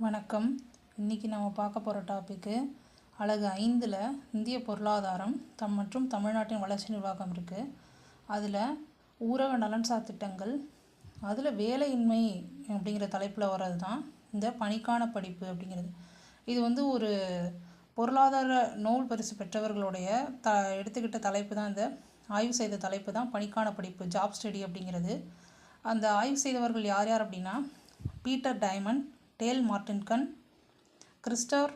வணக்கம். இன்றைக்கி நம்ம பார்க்க போகிற டாப்பிக்கு அலகு 5ல் இந்திய பொருளாதாரம் மற்றும் தமிழ்நாட்டின் வளர்ச்சி நிர்வாகம் இருக்குது. அதில் ஊரக நலன்சார் திட்டங்கள், அதில் வேலையின்மை அப்படிங்கிற தலைப்பில் வர்றது தான் இந்த பணிக்கான படிப்பு அப்படிங்கிறது. இது ஒரு பொருளாதார நோபல் பரிசு பெற்றவர்களுடைய எடுத்துக்கிட்ட தலைப்பு தான், இந்த ஆய்வு செய்த தலைப்பு தான் பணிக்கான படிப்பு, ஜாப் ஸ்டடி அப்படிங்கிறது. அந்த ஆய்வு செய்தவர்கள் யார் யார் அப்படின்னா, பீட்டர் டைமண்ட், டேல் மார்டின்கன், கிறிஸ்டோபர்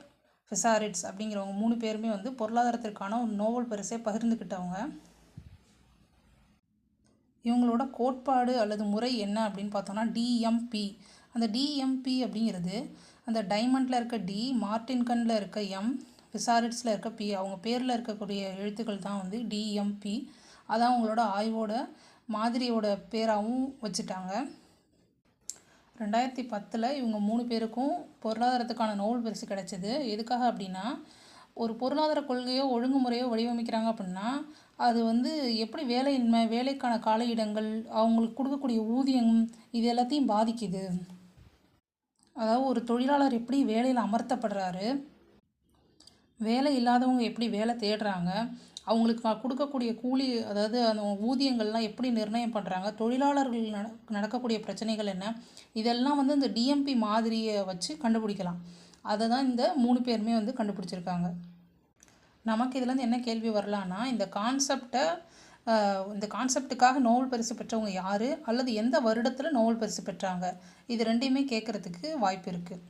ஃபிஷாரிட்ஸ் அப்படிங்கிறவங்க 3 பேருமே பொருளாதாரத்திற்கான ஒரு நோபல் பரிசை பகிர்ந்துக்கிட்டவங்க. இவங்களோட கோட்பாடு அல்லது முறை என்ன அப்படின்னு பார்த்தோம்னா டிஎம்பி. அந்த டிஎம்பி அப்படிங்கிறது அந்த டைமண்டில் இருக்க டி, மார்டின்கனில் இருக்க எம், ஃபிஷாரிட்ஸில் இருக்க பி, அவங்க பேரில் இருக்கக்கூடிய எழுத்துக்கள் தான் டிஎம்பி. அதான் அவங்களோட ஆய்வோட மாதிரியோட பேராகவும் வச்சுட்டாங்க. 2010 இவங்க 3 பேருக்கும் பொருளாதாரத்துக்கான நோபல் பரிசு கிடைச்சிது. எதுக்காக அப்படின்னா, ஒரு பொருளாதார கொள்கையோ ஒழுங்குமுறையோ வடிவமைக்கிறாங்க அப்படின்னா, அது எப்படி வேலையின்மை, வேலைக்கான காலியிடங்கள், அவங்களுக்கு கொடுக்கக்கூடிய ஊதியம், இது எல்லாத்தையும் பாதிக்குது. அதாவது ஒரு தொழிலாளர் எப்படி வேலையில் அமர்த்தப்படுறாரு, வேலை இல்லாதவங்க எப்படி வேலை தேடுறாங்க, அவங்களுக்கு கொடுக்கக்கூடிய கூலி, அதாவது அந்த ஊதியங்கள்லாம் எப்படி நிர்ணயம் பண்ணுறாங்க, தொழிலாளர்கள் நடக்கக்கூடிய பிரச்சனைகள் என்ன, இதெல்லாம் இந்த டிஎம்பி மாதிரியை வச்சு கண்டுபிடிக்கலாம். அதை தான் இந்த 3 பேருமே கண்டுபிடிச்சிருக்காங்க. நமக்கு இதுலேருந்து என்ன கேள்வி வரலான்னா, இந்த கான்செப்டுக்காக நோபல் பரிசு பெற்றவங்க யார், அல்லது எந்த வருடத்தில் நோபல் பரிசு பெற்றாங்க, இது ரெண்டையுமே கேட்குறதுக்கு வாய்ப்பு இருக்குது.